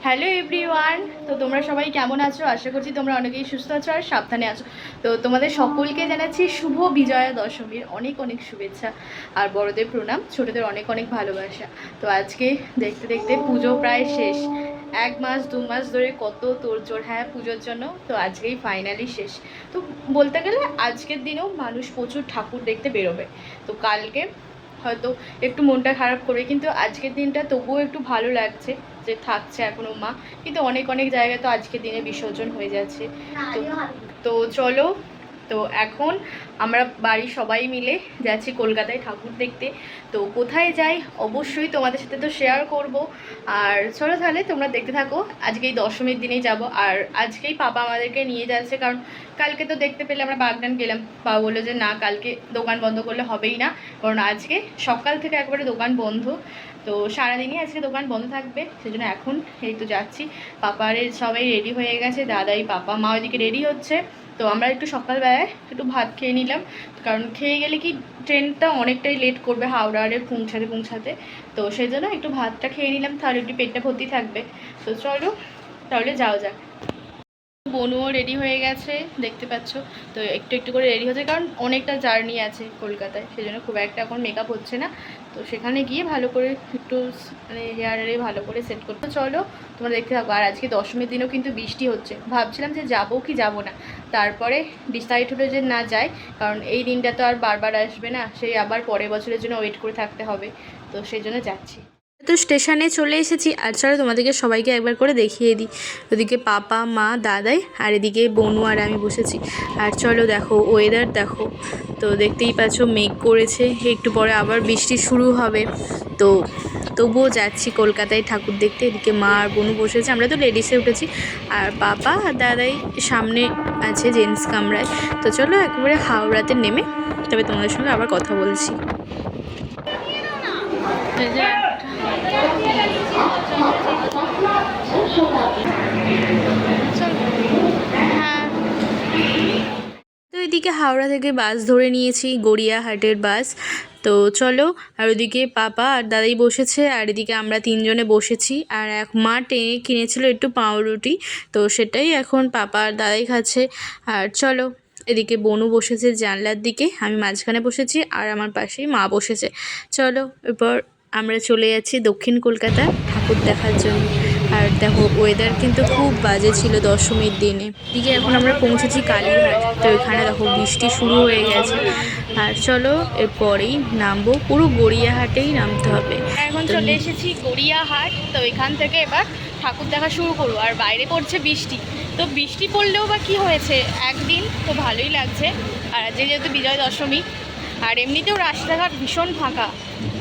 Hello everyone. তো তোমরা সবাই কেমন আছো? আশা করছি তোমরা অনেকেই সুস্থ আছো আর সাবধানে আছো। তো তোমাদের সকলকে জানাচ্ছি শুভ বিজয়া দশমীর অনেক অনেক শুভেচ্ছা আর বড়দের প্রণাম, ছোটদের অনেক অনেক ভালোবাসা। তো আজকে দেখতে দেখতে পুজো প্রায় শেষ। 1 মাস 2 মাস ধরে কত তোড়জোড়, হ্যাঁ পুজোর জন্য। তো আজকেই ফাইনালি শেষ। তো বলতে গেলে আজকের দিনেও মানুষ প্রচুর ঠাকুর দেখতে বেরোবে। তো কালকে হয়তো একটু মনটা খারাপ করবে, কিন্তু আজকের দিনটা তবুও একটু ভালো লাগছে যে থাকছে এখনও মা। কিন্তু অনেক অনেক জায়গায় তো আজকের দিনে বিসর্জন হয়ে যাচ্ছে। তো তো চলো, তো এখন আমরা বাড়ির সবাই মিলে যাচ্ছি কলকাতায় ঠাকুর দেখতে। তো কোথায় যাই অবশ্যই তোমাদের সাথে তো শেয়ার করব। আর চলো তাহলে তোমরা দেখতে থাকো। আজকে এই দশমীর দিনেই যাব, আর আজকেই পাপা আমাদেরকে নিয়ে যাচ্ছে, কারণ কালকে তো দেখতে পেলে আমরা বাগনান গেলাম। বাবা বললো যে না, কালকে দোকান বন্ধ করলে হবেই না, কারণ আজকে সকাল থেকে একবারে দোকান বন্ধ। তো সারাদিনই আজকে দোকান বন্ধ থাকবে, সেজন্য এখন এই তো যাচ্ছি। পাপারে সবাই রেডি হয়ে গেছে, দাদাই পাপা মা ওইদিকে রেডি হচ্ছে। তো আমরা একটু সকালবেলায় একটু ভাত খেয়ে নিলাম, কারণ খেয়ে গেলে কি ট্রেনটা অনেকটাই লেট করবে হাওড়ারে পৌঁছাতে। তো সেই জন্য একটু ভাতটা খেয়ে নিলাম, তাহলে একটু পেটটা ভর্তি থাকবে। তো চলো তাহলে যাওয়া যাক। বনুও রেডি হয়ে গেছে দেখতে পাচ্ছ। তো একটু একটু করে রেডি হচ্ছে, কারণ অনেকটা জার্নি আছে কলকাতায়, সেজন্য খুব একটা এখন মেকআপ হচ্ছে না। তো সেখানে গিয়ে ভালো করে একটু মানে হেয়ারে ভালো করে সেট করতে। চলো তোমরা দেখতে থাকো। আর আজকে দশমীর দিনও কিন্তু বৃষ্টি হচ্ছে, ভাবছিলাম যে যাবো কি যাবো না, তারপরে ডিসাইড হলো যে না যাই, কারণ এই দিনটা তো আর বারবার আসবে না, সেই আবার পরের বছরের জন্য ওয়েট করে থাকতে হবে। তো সেই জন্য যাচ্ছি। তো স্টেশনে চলে এসেছি, আর চলো তোমাদেরকে সবাইকে একবার করে দেখিয়ে দিই। ওদিকে পাপা মা দাদাই, আর এদিকে বনু আর আমি বসেছি। আর চলো দেখো ওয়েদার দেখো, তো দেখতেই পাচ্ছ মেঘ করেছে, একটু পরে আবার বৃষ্টি শুরু হবে। তো তবুও যাচ্ছি কলকাতায় ঠাকুর দেখতে। এদিকে মা আর বনু বসেছে, আমরা তো লেডিসে উঠেছি, আর পাপা আর দাদাই সামনে আছে জেন্টস কামরায়। তো চলো একেবারে হাওড়াতে নেমে তবে তোমাদের সঙ্গে আবার কথা বলছি। হ্যাঁ, তো এদিকে হাওড়া থেকে বাস ধরে নিয়েছি, গড়িয়াহাটের বাস। তো চলো, আর ওদিকে পাপা আর দাদাই বসেছে, আর এদিকে আমরা তিনজনে বসেছি। আর এক মা টেনে কিনেছিল একটু পাউরুটি, তো সেটাই এখন পাপা আর দাদাই খাচ্ছে। আর চলো, এদিকে বনু বসেছে জানলার দিকে, আমি মাঝখানে বসেছি, আর আমার পাশেই মা বসেছে। চলো এরপর আমরা চলে যাচ্ছি দক্ষিণ কলকাতা ঠাকুর দেখার জন্য। আর দেখো ওয়েদার কিন্তু খুব বাজে ছিল দশমীর দিনে। এদিকে এখন আমরা পৌঁছেছি কালীঘাট, তো এখানে দেখো বৃষ্টি শুরু হয়ে গেছে। আর চলো এরপরেই নামবো, পুরো গড়িয়াহাটেই নামতে হবে। এখন চলে এসেছি গড়িয়াহাট, তো এখান থেকে এবার ঠাকুর দেখা শুরু করবো। আর বাইরে পড়ছে বৃষ্টি, তো বৃষ্টি পড়লেও বা কী হয়েছে, একদিন তো ভালোই লাগছে। আর আজকে যেহেতু বিজয় দশমী, আর এমনিতেও রাস্তাঘাট ভীষণ ফাঁকা,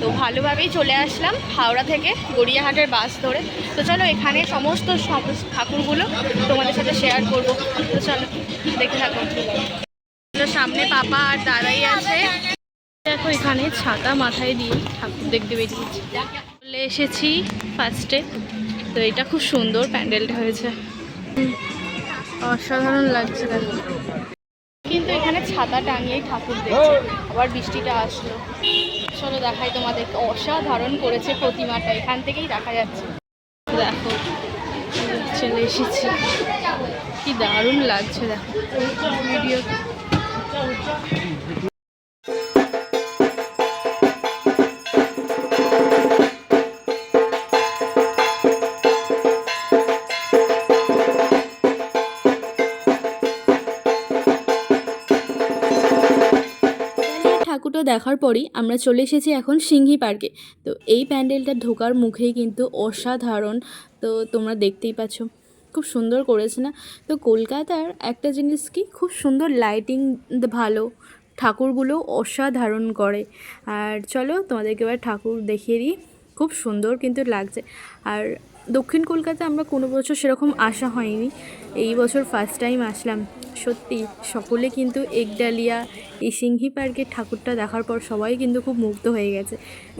তো ভালোভাবেই চলে আসলাম হাওড়া থেকে গড়িয়াহাটের বাস ধরে। তো চলো এখানে সমস্ত ঠাকুরগুলো তোমাদের সাথে শেয়ার করবো। তো চলো দেখতে থাকো। সামনে পাপা আর দাদাই আছে, দেখো এখানে ছাতা মাথায় দিয়ে ঠাকুর দেখতে বেরিয়েছি। চলে এসেছি ফার্স্টে। তো এটা খুব সুন্দর প্যান্ডেলটা হয়েছে, অসাধারণ লাগছে দেখো। কিন্তু এখানে ছাতা টাঙিয়েই ঠাকুর দেখছে, আবার বৃষ্টিটা আসলো। চলো দেখাই তোমাদেরকে, অসাধারণ করেছে প্রতিমাটা, এখান থেকেই দেখা যাচ্ছে। দেখো চলে এসেছি, কি দারুণ লাগছে দেখো ভিডিও। ঠাকুরটা দেখার পরই আমরা চলে এসেছি এখন সিংহি পার্কে। তো এই প্যান্ডেলটা ঢোকার মুখেই কিন্তু অসাধারণ, তো তোমরা দেখতেই পাচ্ছ খুব সুন্দর করেছে না। তো কলকাতার একটা জিনিস কি, খুব সুন্দর লাইটিং, ভালো ঠাকুরগুলো অসাধারণ করে। আর চলো তোমাদেরকে এবার ঠাকুর দেখিয়ে দিই, খুব সুন্দর কিন্তু লাগছে। আর দক্ষিণ কলকাতা আমরা কোনো বছর সেরকম আসা হয়নি, এই বছর ফার্স্ট টাইম আসলাম। সত্যি সকলে কিন্তু একডালিয়া এই সিংহি পার্কের ঠাকুরটা দেখার পর সবাই কিন্তু খুব মুগ্ধ হয়ে গেছে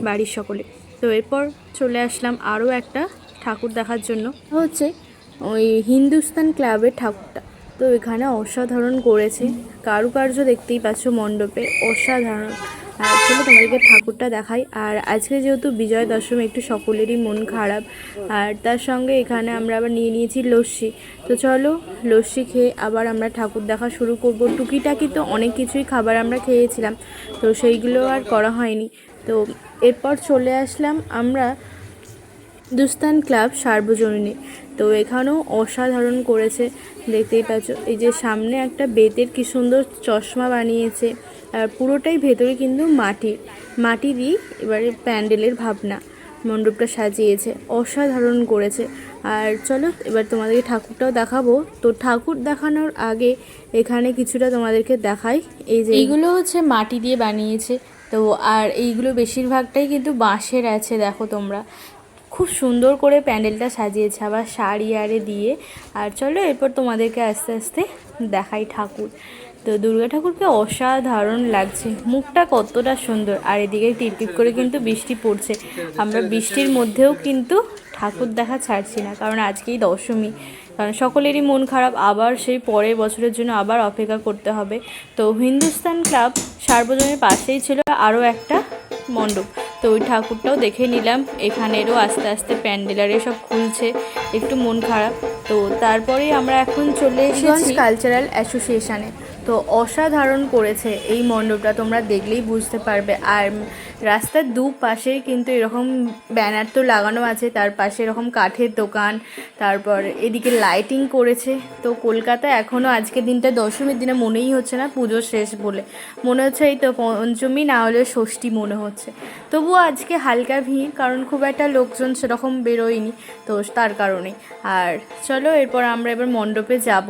বাড়ির সকলে। তো এরপর চলে আসলাম আরও একটা ঠাকুর দেখার জন্য, হচ্ছে ওই হিন্দুস্তান ক্লাবের ঠাকুরটা। তো এখানে অসাধারণ করেছে, কারুকার্য দেখতেই পাচ্ছ মণ্ডপে, অসাধারণ। আর চলো তোমাদেরকে ঠাকুরটা দেখাই। আর আজকে যেহেতু বিজয়া দশমী, একটু সকলেরই মন খারাপ, আর তার সঙ্গে এখানে আমরা আবার নিয়ে নিয়েছি লস্যি। তো চলো লস্যি খেয়ে আবার আমরা ঠাকুর দেখা শুরু করব। টুকিটাকি তো অনেক কিছুই খাবার আমরা খেয়েছিলাম, তো সেইগুলো আর করা হয়নি। তো এরপর চলে আসলাম আমরা হিন্দুস্তান ক্লাব সার্বজনীনে। তো এখানেও অসাধারণ করেছে, দেখতেই পাচ্ছ। এই যে সামনে একটা বেতের কি সুন্দর চশমা বানিয়েছে, আর পুরোটাই ভেতরে কিন্তু মাটি দিয়ে এবারে প্যান্ডেলের ভাবনা মণ্ডপটা সাজিয়েছে, অসাধারণ করেছে। আর চলো এবার তোমাদেরকে ঠাকুরটাও দেখাবো। তো ঠাকুর দেখানোর আগে এখানে কিছুটা তোমাদেরকে দেখাই। এই যে এইগুলো হচ্ছে মাটি দিয়ে বানিয়েছে, তো আর এইগুলো বেশিরভাগটাই কিন্তু বাঁশের আছে, দেখো তোমরা। খুব সুন্দর করে প্যান্ডেলটা সাজিয়েছে, আবার শাড়ি আরে দিয়ে। আর চলো এরপর তোমাদেরকে আস্তে আস্তে দেখাই ঠাকুর। তো দুর্গা ঠাকুরকে অসাধারণ লাগছে, মুখটা কতটা সুন্দর। আর এদিকে টিপটিপ করে কিন্তু বৃষ্টি পড়ছে, আমরা বৃষ্টির মধ্যেও কিন্তু ঠাকুর দেখা ছাড়ছি না, কারণ আজকেই দশমী। কারণ সকলেরই মন খারাপ, আবার সেই পরের বছরের জন্য আবার অপেক্ষা করতে হবে। তো হিন্দুস্তান ক্লাব সার্বজনীনের পাশেই ছিল আরও একটা মণ্ডপ, তো ওই ঠাকুরটাও দেখে নিলাম। এখানেরও আস্তে আস্তে প্যান্ডেলারে সব খুলছে, একটু মন খারাপ। তো তারপরেই আমরা এখন চলে এসেছি কালচারাল অ্যাসোসিয়েশনে। তো অসাধারণ করেছে এই মণ্ডপটা, তোমরা দেখলেই বুঝতে পারবে। আর রাস্তার দুপাশেই কিন্তু এরকম ব্যানার তো লাগানো আছে, তার পাশে এরকম কাঠের দোকান, তারপর এদিকে লাইটিং করেছে। তো কলকাতা এখনও আজকের দিনটা দশমীর দিনে মনেই হচ্ছে না পুজো শেষ বলে, মনে হচ্ছে এই তো পঞ্চমী, না হলে ষষ্ঠী মনে হচ্ছে। তবুও আজকে হালকা ভিড়, কারণ খুব একটা লোকজন সেরকম বেরোয়নি, তো তার কারণে। আর চলো এরপর আমরা এবার মণ্ডপে যাব।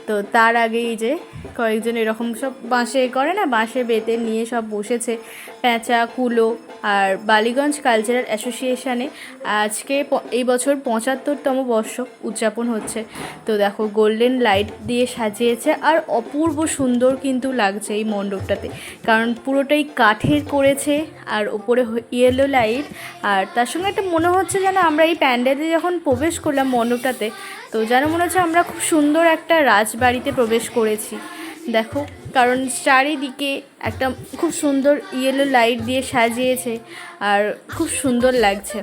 তো তার আগেই যে কয়েকজন এরকম সব বাঁশে করে না, বাঁশে বেতে নিয়ে সব বসেছে, পেঁচা কুলো। আর বালিগঞ্জ কালচারাল অ্যাসোসিয়েশনে আজকে এই বছর 75তম বর্ষ উদযাপন হচ্ছে। তো দেখো গোল্ডেন লাইট দিয়ে সাজিয়েছে, আর অপূর্ব সুন্দর কিন্তু লাগছে এই মণ্ডপটাতে, কারণ পুরোটাই কাঠের করেছে, আর ওপরে ইয়েলো লাইট। আর তার সঙ্গে একটা মনে হচ্ছে যেন আমরা এই প্যান্ডেলে যখন প্রবেশ করলাম মণ্ডপটাতে, তো যেন মনে হচ্ছে আমরা খুব সুন্দর একটা রাজবাড়িতে প্রবেশ করেছি। দেখো, কারণ চারিদিকে একটা খুব সুন্দর ইয়েলো লাইট দিয়ে সাজিয়েছে, আর খুব সুন্দর লাগছে।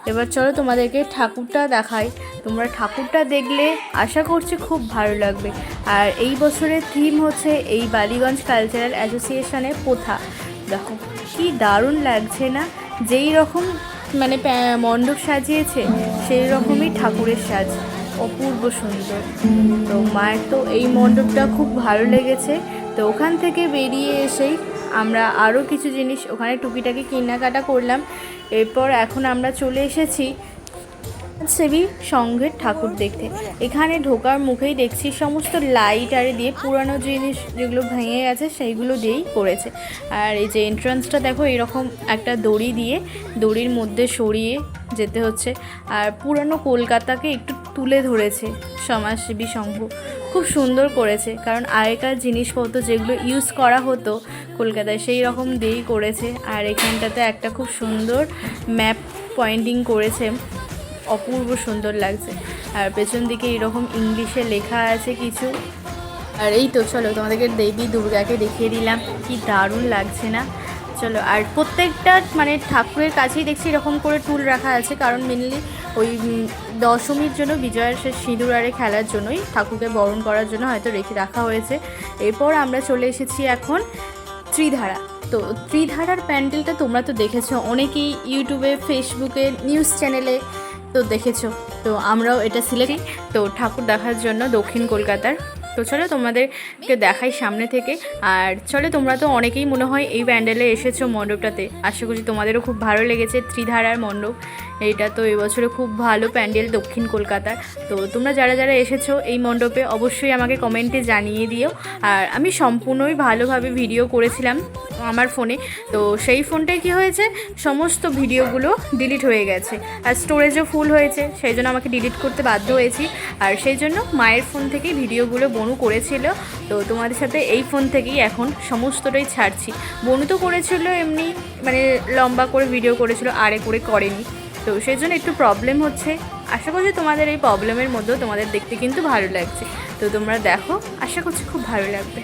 এবার চলো তোমাদেরকে ঠাকুরটা দেখাই। তোমরা ঠাকুরটা দেখলে আশা করছি খুব ভালো লাগবে। আর এই বছরের থিম হচ্ছে এই বালিগঞ্জ কালচারাল অ্যাসোসিয়েশনের প্রথা। দেখো কি দারুণ লাগছে না, যেই রকম মানে মণ্ডপ সাজিয়েছে সেই রকমই ঠাকুরের সাজ, অপূর্ব সুন্দর। তো মায়ের তো এই মণ্ডপটা খুব ভালো লেগেছে। তো ওখান থেকে বেরিয়ে এসেই আমরা আরও কিছু জিনিস ওখানে টুকিটাকি কেনাকাটা করলাম। এরপর এখন আমরা চলে এসেছি সেবী সংঘের ঠাকুর দেখতে। এখানে ঢোকার মুখেই দেখছি সমস্ত লাইট আরে দিয়ে পুরানো জিনিস যেগুলো ভেঙে গেছে সেইগুলো দিয়েই করেছে। আর এই যে এন্ট্রান্সটা দেখো, এরকম একটা দড়ি দিয়ে দড়ির মধ্যে সরিয়ে যেতে হচ্ছে। আর পুরানো কলকাতাকে একটু তুলে ধরেছে সমাজসেবী সংঘ, খুব সুন্দর করেছে। কারণ আগেকার জিনিসপত্র যেগুলো ইউজ করা হতো কলকাতায়, সেই রকম দিয়েই করেছে। আর এখানটাতে একটা খুব সুন্দর ম্যাপ পয়েন্টিং করেছে, অপূর্ব সুন্দর লাগছে। আর পেছন দিকে এরকম ইংলিশে লেখা আছে কিছু। আর এই তো চলো তোমাদেরকে দেবী দুর্গাকে দেখিয়ে দিলাম, কি দারুণ লাগছে না। চলো, আর প্রত্যেকটা মানে ঠাকুরের কাছেই দেখছি এরকম করে টুল রাখা আছে, কারণ মেনলি ওই দশমীর জন্য, বিজয়ের সে সিঁদুর আরে খেলার জন্যই, ঠাকুরকে বরণ করার জন্য হয়তো রাখা হয়েছে। এরপর আমরা চলে এসেছি এখন ত্রিধারা। তো ত্রিধারার প্যান্ডেলটা তোমরা তো দেখেছো অনেকেই ইউটিউবে, ফেসবুকে, নিউজ চ্যানেলে তো দেখেছো। তো আমরাও এটা সিলেক্ট তো ঠাকুর দেখার জন্য দক্ষিণ কলকাতার। তো চলো তোমাদেরকে দেখাই সামনে থেকে। আর চলো, তোমরা তো অনেকেই মনে হয় এই প্যান্ডেলে এসেছো মণ্ডপটাতে, আশা করছি তোমাদেরও খুব ভালো লেগেছে ত্রিধারার মণ্ডপ। এইটা তো এবছরে খুব ভালো প্যান্ডেল দক্ষিণ কলকাতার। তো তোমরা যারা যারা এসেছো এই মণ্ডপে অবশ্যই আমাকে কমেন্টে জানিয়ে দিও। আর আমি সম্পূর্ণই ভালোভাবে ভিডিও করেছিলাম আমার ফোনে, তো সেই ফোনটায় কি হয়েছে, সমস্ত ভিডিওগুলো ডিলিট হয়ে গেছে, আর স্টোরেজও ফুল হয়েছে, সেই জন্য আমাকে ডিলিট করতে বাধ্য হয়েছি। আর সেই জন্য মায়ের ফোন থেকেই ভিডিওগুলো বনু করেছিল। তো তোমাদের সাথে এই ফোন থেকেই এখন সমস্তটাই ছাড়ছি। বনু তো করেছিল এমনি মানে লম্বা করে ভিডিও করেছিল, আরে করে করেনি, তো সেই জন্য একটু প্রবলেম হচ্ছে। আশা করছি তোমাদের এই প্রবলেমের মধ্যেও তোমাদের দেখতে কিন্তু ভালো লাগছে। তো তোমরা দেখো, আশা করছি খুব ভালো লাগবে।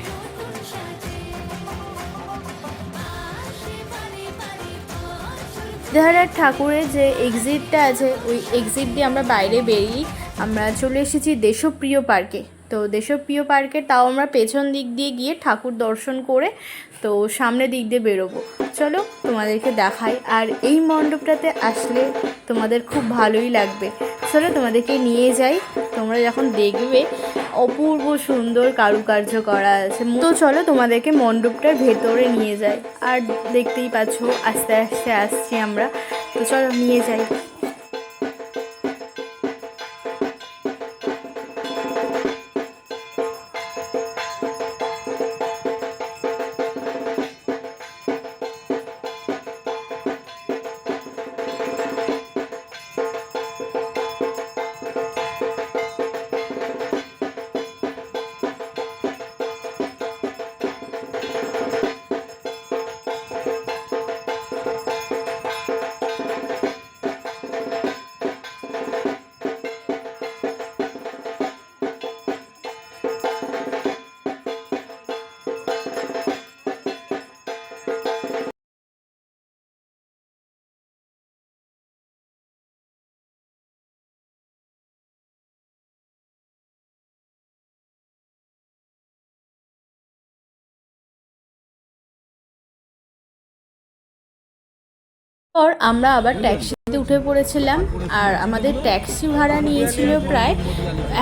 ধারার ঠাকুরের যে এক্সিটটা আছে ওই এক্সিট দিয়ে আমরা বাইরে বেরিয়ে আমরা চলে এসেছি দেশপ্রিয় পার্কে। তো দেশপ্রিয় পার্কে তাও আমরা পেছন দিক দিয়ে গিয়ে ঠাকুর দর্শন করে তো সামনের দিক দিয়ে বেরোবো। চলো তোমাদেরকে দেখাই। আর এই মণ্ডপটাতে আসলে তোমাদের খুব ভালোই লাগবে। চলো তোমাদেরকে নিয়ে যাই, তোমরা যখন দেখবে অপূর্ব সুন্দর কারুকার্য করা আছে। তো চলো তোমাদেরকে মণ্ডপটার ভেতরে নিয়ে যাই। আর দেখতেই পাচ্ছ আস্তে আস্তে আসছি আমরা, তো চলো নিয়ে যাই। পর আমরা আবার ট্যাক্সিতে উঠে পড়েছিলাম। আর আমাদের ট্যাক্সি ভাড়া নিয়েছিল প্রায়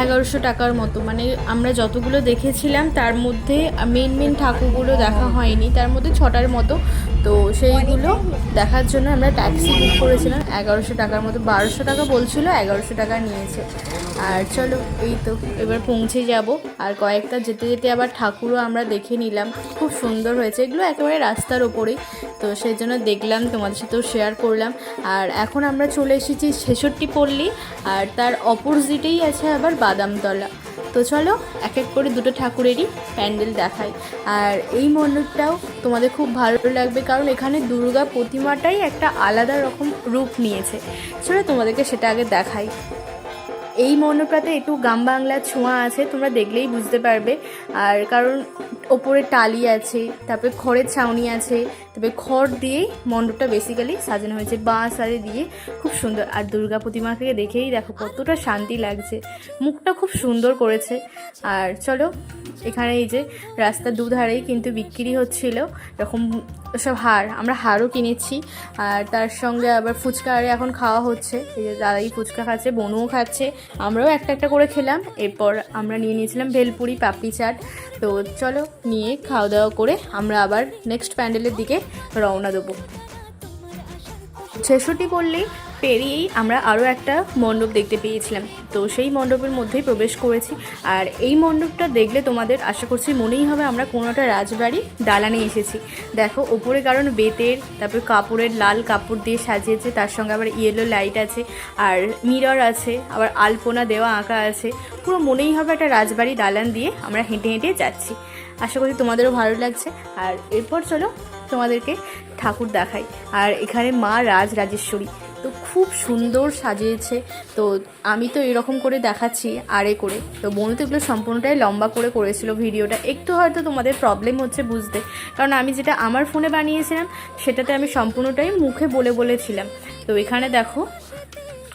1100 টাকার মতো। মানে আমরা যতগুলো দেখেছিলাম তার মধ্যে মেন ঠাকুরগুলো দেখা হয়নি, তার মধ্যে 6টার মতো। তো সেইগুলো দেখার জন্য আমরা ট্যাক্সি বুক করেছিলাম 1100 টাকার মতো। 1200 টাকা বলছিল, 1100 টাকা নিয়েছে। আর চলো এই তো এবার পৌঁছে যাব। আর কয়েকটা যেতে যেতে আবার ঠাকুরও আমরা দেখে নিলাম, খুব সুন্দর হয়েছে। এগুলো একেবারে রাস্তার ওপরেই, তো সেই জন্য দেখলাম, তোমাদের সাথেও শেয়ার করলাম। আর এখন আমরা চলে এসেছি 66 পল্লী, আর তার অপোজিটেই আছে আবার বাদামতলা। তো চলো এক এক করে দুটো ঠাকুরেরই প্যান্ডেল দেখাই। আর এই মণ্ডপটাও তোমাদের খুব ভালো লাগবে, কারণ এখানে দুর্গা প্রতিমাটাই একটা আলাদা রকম রূপ নিয়েছে। চলো তোমাদেরকে সেটা আগে দেখাই। এই মণ্ডপটাতে একটু গ্রাম বাংলার ছোঁয়া আছে, তোমরা দেখলেই বুঝতে পারবে। আর কারণ ওপরে টালি আছে, তারপরে খড়ের ছাউনি আছে, তবে খড় দিয়েই মণ্ডপটা বেসিক্যালি সাজানো হয়েছে, বাঁশ আরে দিয়ে, খুব সুন্দর। আর দুর্গা প্রতিমাকে দেখেই দেখো কতটা শান্তি লাগছে, মুখটা খুব সুন্দর করেছে। আর চলো এখানে এই যে রাস্তার দুধারেই কিন্তু বিক্রি হচ্ছিল এরকম সব হার, আমরা হারও কিনেছি। আর তার সঙ্গে আবার ফুচকা আরে এখন খাওয়া হচ্ছে, এই যে দাদাই ফুচকা খাচ্ছে, বনুও খাচ্ছে, আমরাও একটা একটা করে খেলাম। এরপর আমরা নিয়ে নিয়েছিলাম ভেলপুরি, পাপড়ি চাট। তো চলো নিয়ে খাওয়া দাওয়া করে আমরা আবার নেক্সট প্যান্ডেলের দিকে রওনা দেবো। 66 পল্লী পেরিয়েই আমরা আরও একটা মণ্ডপ দেখতে পেয়েছিলাম, তো সেই মণ্ডপের মধ্যেই প্রবেশ করেছি। আর এই মণ্ডপটা দেখলে তোমাদের আশা করছি মনেই হবে আমরা কোনো একটা রাজবাড়ি দালানে এসেছি। দেখো ওপরে কারণ বেতের, তারপরে কাপড়ের লাল কাপড় দিয়ে সাজিয়েছে, তার সঙ্গে আবার ইয়েলো লাইট আছে, আর মিরর আছে, আবার আলপনা দেওয়া আঁকা আছে। পুরো মনেই হবে একটা রাজবাড়ি দালান দিয়ে আমরা হেঁটে হেঁটে যাচ্ছি। আশা করি তোমাদেরও ভালো লাগছে। আর এরপর চলো তোমাদেরকে ঠাকুর দেখাই। আর এখানে মা রাজরাজেশ্বরী, তো খুব সুন্দর সাজিয়েছে। তো আমি তো এরকম করে দেখাচ্ছি আরে করে, তো বোন তো এগুলো সম্পূর্ণটাই লম্বা করে করেছিল ভিডিওটা। একটু হয়তো তোমাদের প্রবলেম হচ্ছে বুঝতে, কারণ আমি যেটা আমার ফোনে বানিয়েছিলাম সেটাতে আমি সম্পূর্ণটাই মুখে বলে বলেছিলাম। তো এখানে দেখো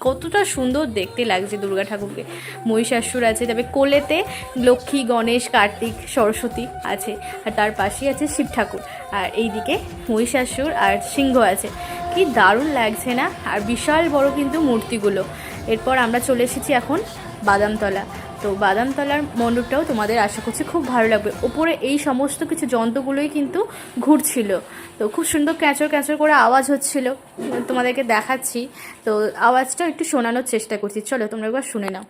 কতটা সুন্দর দেখতে লাগছে দুর্গা ঠাকুরকে। মহিষাসুর আছে, তবে কোলেতে লক্ষ্মী, গণেশ, কার্তিক, সরস্বতী আছে, আর তার পাশেই আছে শিব ঠাকুর। আর এইদিকে মহিষাসুর আর সিংহ আছে। কি দারুণ লাগছে না? আর বিশাল বড় কিন্তু মূর্তিগুলো। এরপর আমরা চলে এসেছি এখন বাদামতলা। তো বাদামতলার মণ্ডপটাও তোমাদের আশা করছি খুব ভালো লাগবে। ওপরে এই সমস্ত কিছু যন্ত্রগুলোই কিন্তু ঘুরছিল, তো খুব সুন্দর ক্যাঁচর ক্যাঁচর করে আওয়াজ হচ্ছিল, তোমাদেরকে দেখাচ্ছি। তো আওয়াজটাও একটু শোনানোর চেষ্টা করছি, চলো তোমরা একবার শুনে নাও।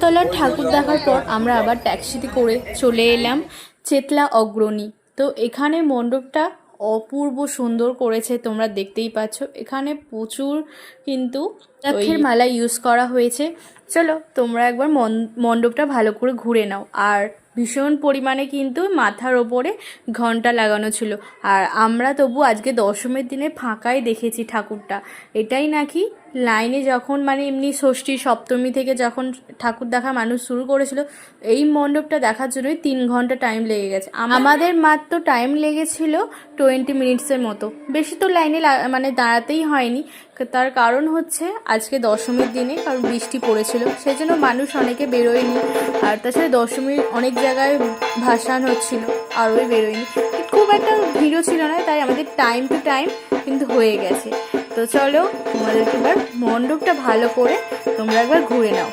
তলার ঠাকুর দেখার পর আমরা আবার ট্যাক্সিতে করে চলে এলাম চেতলা অগ্রণী। তো এখানে মণ্ডপটা অপূর্ব সুন্দর করেছে, তোমরা দেখতেই পাচ্ছ। এখানে প্রচুর কিন্তু লক্ষ্মীর মালা ইউজ করা হয়েছে। চলো তোমরা একবার মণ্ডপটা ভালো করে ঘুরে নাও। আর ভীষণ পরিমাণে কিন্তু মাথার ওপরে ঘন্টা লাগানো ছিল। আর আমরা তবু আজকে দশমীর দিনে ফাঁকাই দেখেছি ঠাকুরটা। এটাই নাকি লাইনে যখন মানে এমনি ষষ্ঠী সপ্তমী থেকে যখন ঠাকুর দেখা মানুষ শুরু করেছিল, এই মণ্ডপটা দেখার জন্যই 3 ঘন্টা টাইম লেগে গেছে। আমাদের মাত্র টাইম লেগেছিল 20 মিনিটসের মতো, বেশি তো লাইনে মানে দাঁড়াতেই হয়নি। তার কারণ হচ্ছে আজকে দশমীর দিনে কারণ বৃষ্টি পড়েছিল, সেই জন্য মানুষ অনেকে বেরোয়নি। আর তাছাড়া দশমীর অনেক জায়গায় ভাসান হচ্ছিল, আরোই বেরোয়নি। খুব একটা ভিড়ও ছিল না, তাই আমাদের টাইম টু টাইম কিন্তু হয়ে গেছে। তো চলো তোমাদেরকে এবার মণ্ডপটা ভালো করে তোমরা একবার ঘুরে নাও।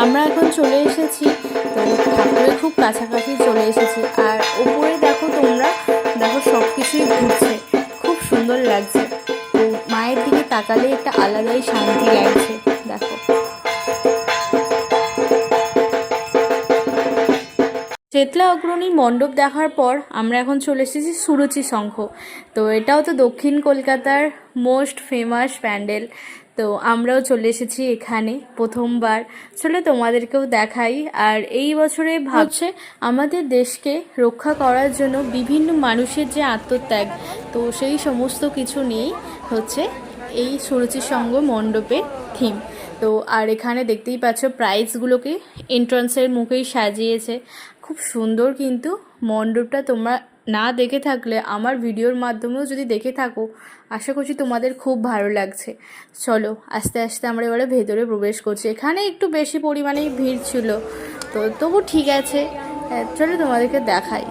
আমরা এখন চলে এসেছি, তো ঠাকুরের খুব কাছাকাছি চলে এসেছি। আর ওপরে দেখো তোমরা, দেখো সব কিছুই ঘুরছে, খুব সুন্দর লাগছে। তো মায়ের দিকে তাকালে একটা আলাদাই শান্তি লাগছে। দেখো চেতলা অগ্রণী মণ্ডপ দেখার পর আমরা এখন চলে এসেছি সুরুচি শঙ্খ। তো এটাও তো দক্ষিণ কলকাতার মোস্ট ফেমাস প্যান্ডেল। তো আমরাও চলে এসেছি এখানে প্রথমবার। চলে তোমাদেরকেও দেখাই। আর এই বছরে ভাবছে আমাদের দেশকে রক্ষা করার জন্য বিভিন্ন মানুষের যে আত্মত্যাগ, তো সেই সমস্ত কিছু নিয়েই হচ্ছে এই সুরুচি সংঘ মণ্ডপের থিম। তো আর এখানে দেখতেই পাচ্ছ প্রাইজগুলোকে এন্ট্রান্সের মুখেই সাজিয়েছে, খুব সুন্দর। কিন্তু মণ্ডপটা তোমরা না দেখে থাকলে আমার ভিডিওর মাধ্যমেও যদি দেখে থাকো, আশা করছি তোমাদের খুব ভালো লাগছে। চলো আস্তে আস্তে আমরা এবারে ভেতরে প্রবেশ করছি। এখানে একটু বেশি পরিমাণেই ভিড় ছিল, তো তবু ঠিক আছে। চলো তোমাদেরকে দেখাই।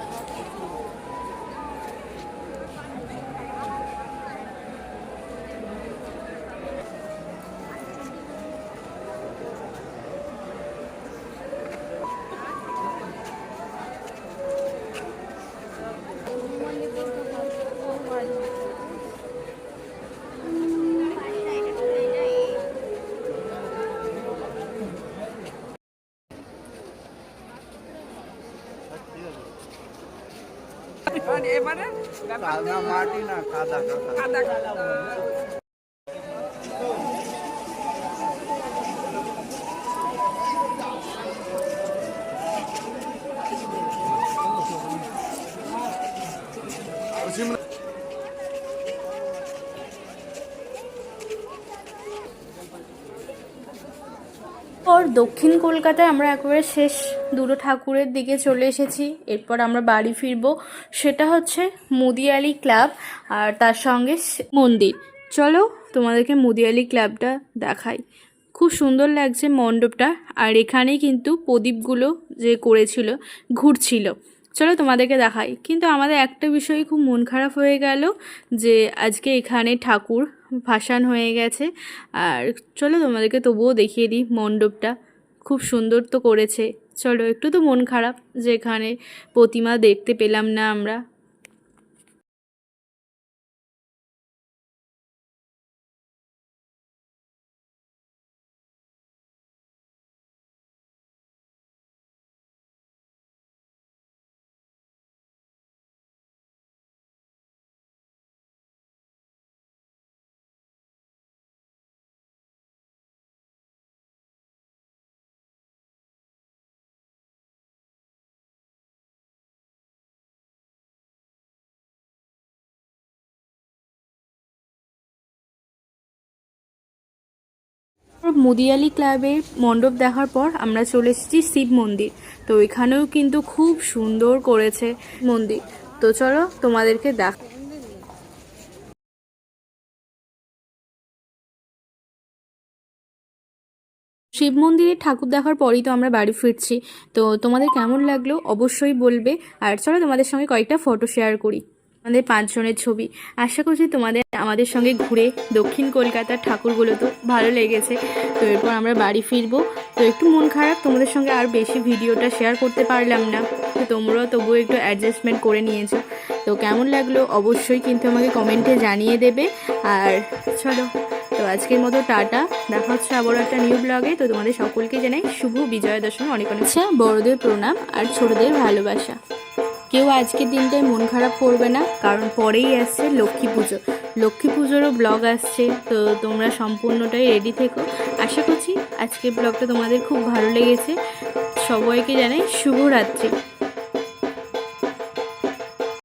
মাটি না কাদা কাদা और दक्षिण कलकाताয় আমরা একেবারে শেষ দুটো ঠাকুরের দিকে চলে এসেছি, এরপর আমরা বাড়ি ফিরবো। সেটা হচ্ছে মুদিয়ালি ক্লাব আর তার সঙ্গে মন্দির। চলো তোমাদেরকে মুদিয়ালি ক্লাবটা দেখাই। খুব সুন্দর লাগছে মণ্ডপটা, আর এখানেই কিন্তু প্রদীপগুলো যে করেছিল ঘুরছিল। চলো তোমাদেরকে দেখাই। কিন্তু আমাদের একটা বিষয়ে খুব মন খারাপ হয়ে গেল যে আজকে এখানে ঠাকুর ভাসান হয়ে গেছে। আর চলো তোমাদেরকে তবুও দেখিয়ে দিই মণ্ডপটা, খুব সুন্দর তো করেছে। চলো, একটু তো মন খারাপ যে এখানে প্রতিমা দেখতে পেলাম না আমরা। মুদিয়ালি ক্লাবের মণ্ডপ দেখার পর আমরা চলে এসেছি শিব মন্দির। তো এখানেও কিন্তু খুব সুন্দর করেছে মন্দির। তো চলো তোমাদেরকে দেখ। শিব মন্দিরে ঠাকুর দেখার পরই তো আমরা বাড়ি ফিরছি। তো তোমাদের কেমন লাগলো অবশ্যই বলবে। আর চলো তোমাদের সঙ্গে কয়েকটা ফটো শেয়ার করি। আমাদের 5 জনের ছবি। আশা করছি তোমাদের আমাদের সঙ্গে ঘুরে দক্ষিণ কলকাতার ঠাকুরগুলো তো ভালো লেগেছে। তো এরপর আমরা বাড়ি ফিরবো। তো একটু মন খারাপ, তোমাদের সঙ্গে আর বেশি ভিডিওটা শেয়ার করতে পারলাম না। তো তোমরাও তবুও একটু অ্যাডজাস্টমেন্ট করে নিয়েছো। তো কেমন লাগলো অবশ্যই কিন্তু আমাকে কমেন্টে জানিয়ে দেবে। আর চলো, তো আজকের মতো টাটা, দেখা হচ্ছে আবার একটা নিউ ব্লগে। তো তোমাদের সকলকে জানাই শুভ বিজয়া দশমী, অনেক অনেক বড়দের প্রণাম আর ছোটদের ভালোবাসা। কেউ আজকের দিনটায় মন খারাপ করবে না, কারণ পরেই আসছে লক্ষ্মী পুজো। লক্ষ্মী পুজোরও ব্লগ আসছে, তো তোমরা সম্পূর্ণটাই রেডি থেকো। আশা করছি আজকের ব্লগটা তোমাদের খুব ভালো লেগেছে। সবাইকে জানাই শুভরাত্রি।